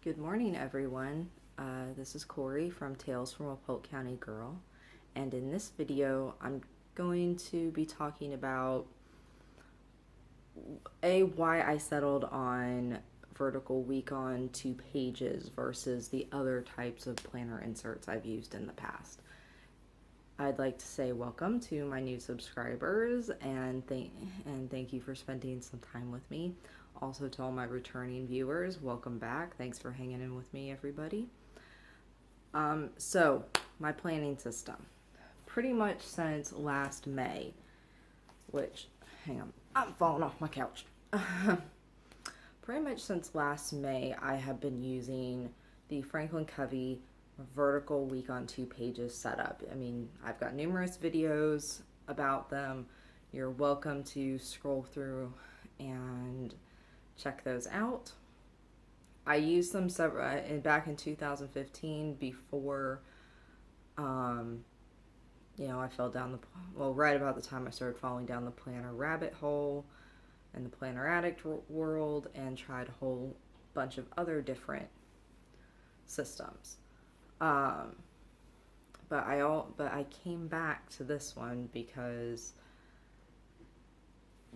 Good morning, everyone. This is Corey from Tales from a Polk County Girl, and in this video, I'm going to be talking about why I settled on vertical week on 2 pages versus the other types of planner inserts I've used in the past. I'd like to say welcome to my new subscribers and thank you for spending some time with me. Also to all my returning viewers, welcome back. Thanks for hanging in with me, everybody. So my planning system, pretty much since last May, which, hang on, I'm falling off my couch. Pretty much since last May, I have been using the Franklin Covey vertical week on 2 pages setup. I mean, I've got numerous videos about them. You're welcome to scroll through and check those out. I used them back in 2015 before, I fell down right about the time I started falling down the planner rabbit hole and the Planner Addict World and tried a whole bunch of other different systems. But I came back to this one because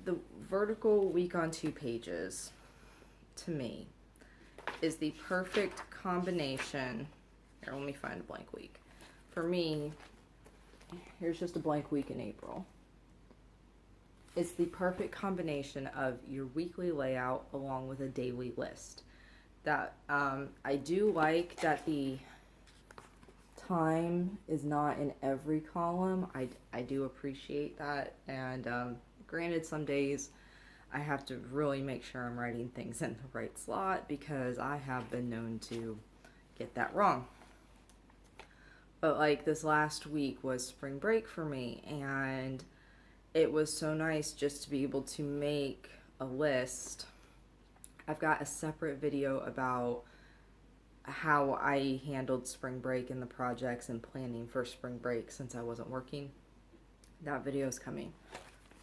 the vertical week on 2 pages, to me, is the perfect combination. Here, let me find a blank week. For me, here's just a blank week in April. It's the perfect combination of your weekly layout along with a daily list. That I do like that the time is not in every column. I do appreciate that, and granted, some days I have to really make sure I'm writing things in the right slot because I have been known to get that wrong. But like this last week was spring break for me, and it was so nice just to be able to make a list. I've got a separate video about how I handled spring break and the projects and planning for spring break since I wasn't working. That video is coming.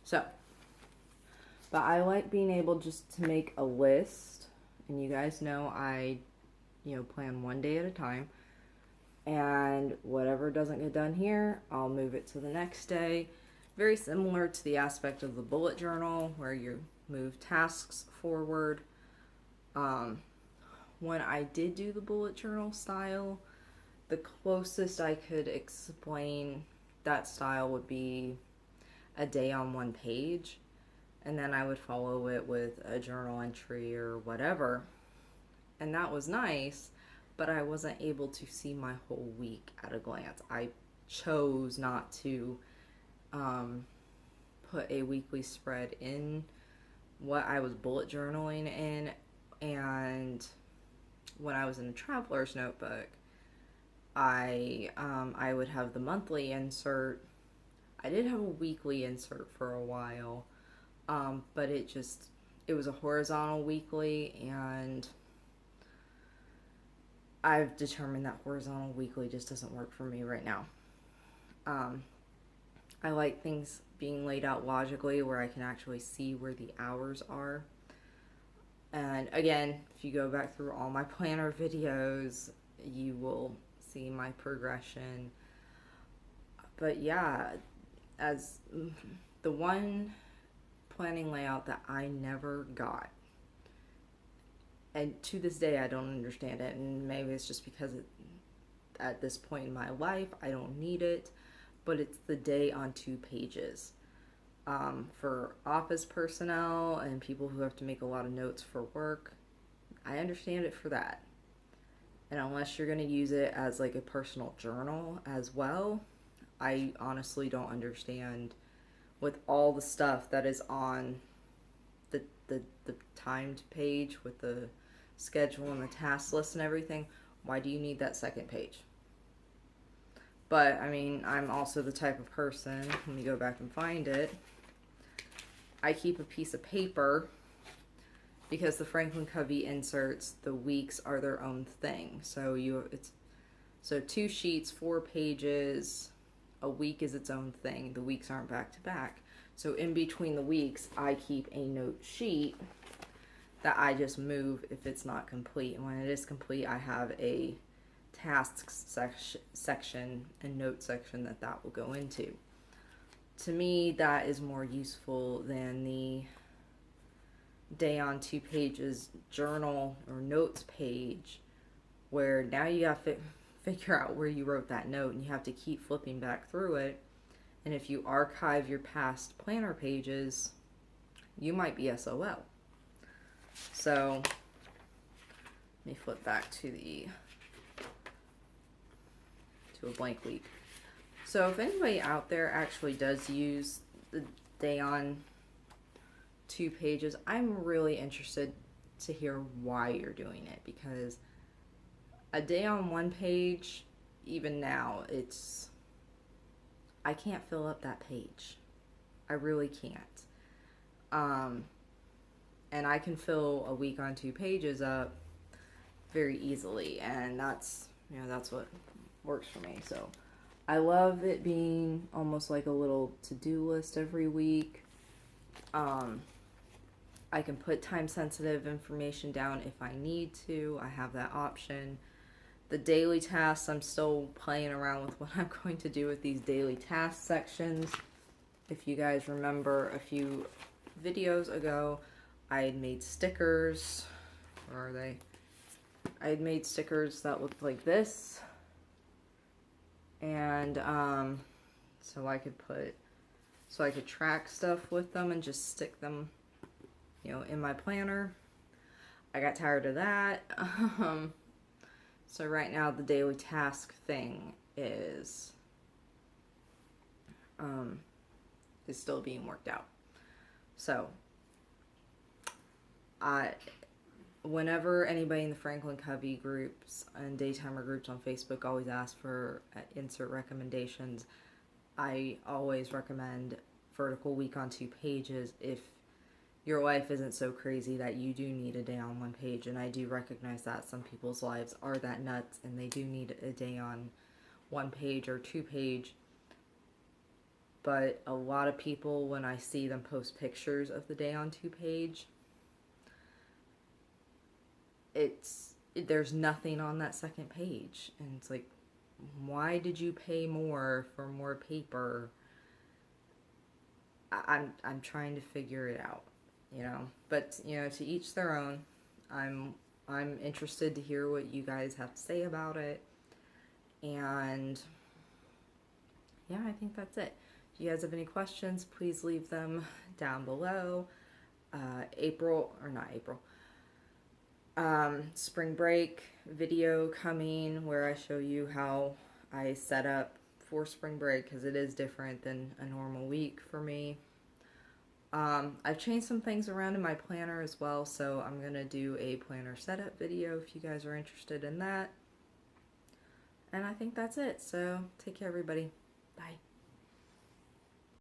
So, but I like being able just to make a list, and you guys know I, plan one day at a time, and whatever doesn't get done here, I'll move it to the next day. Very similar to the aspect of the bullet journal where you move tasks forward. When I did do the bullet journal style, the closest I could explain that style would be a day on 1 page, and then I would follow it with a journal entry or whatever, and that was nice, but I wasn't able to see my whole week at a glance. I chose not to put a weekly spread in what I was bullet journaling in, and when I was in a traveler's notebook, I would have the monthly insert. I did have a weekly insert for a while, but it was a horizontal weekly, and I've determined that horizontal weekly just doesn't work for me right now. I like things being laid out logically where I can actually see where the hours are. And again, if you go back through all my planner videos, you will see my progression. But yeah, as the one planning layout that I never got, and to this day I don't understand it, and maybe it's just because at this point in my life I don't need it, but it's the day on 2 pages. For office personnel and people who have to make a lot of notes for work, I understand it for that. And unless you're going to use it as like a personal journal as well, I honestly don't understand, with all the stuff that is on the timed page with the schedule and the task list and everything, why do you need that second page? But I mean, I'm also the type of person, let me go back and find it, I keep a piece of paper because the Franklin Covey inserts, the weeks are their own thing. So 2 sheets, 4 pages, a week is its own thing. The weeks aren't back to back. So in between the weeks, I keep a note sheet that I just move if it's not complete. And when it is complete, I have a tasks section and note section that will go into. To me, that is more useful than the day on 2 pages journal or notes page, where now you have to figure out where you wrote that note and you have to keep flipping back through it. And if you archive your past planner pages, you might be SOL. So let me flip back to a blank week. So if anybody out there actually does use the day on 2 pages, I'm really interested to hear why you're doing it, because a day on 1 page, even now, I can't fill up that page. I really can't. And I can fill a week on 2 pages up very easily, and that's what works for me. So I love it being almost like a little to-do list every week. I can put time-sensitive information down if I need to. I have that option. The daily tasks, I'm still playing around with what I'm going to do with these daily task sections. If you guys remember a few videos ago, I had made stickers. Where are they? I had made stickers that looked like this. And so I could track stuff with them and just stick them, in my planner. I got tired of that. So right now the daily task thing is still being worked out. So whenever anybody in the Franklin Covey groups and Daytimer groups on Facebook always ask for insert recommendations, I always recommend Vertical Week on 2 pages if your life isn't so crazy that you do need a day on 1 page. And I do recognize that some people's lives are that nuts and they do need a day on 1 page or 2 page. But a lot of people, when I see them post pictures of the day on 2 page, there's nothing on that second page. And it's like, why did you pay more for more paper? I'm trying to figure it out, But, to each their own. I'm interested to hear what you guys have to say about it. And yeah, I think that's it. If you guys have any questions, please leave them down below. Spring break video coming where I show you how I set up for spring break, because it is different than a normal week for me. I've changed some things around in my planner as well, so I'm going to do a planner setup video if you guys are interested in that. And I think that's it, so take care everybody. Bye.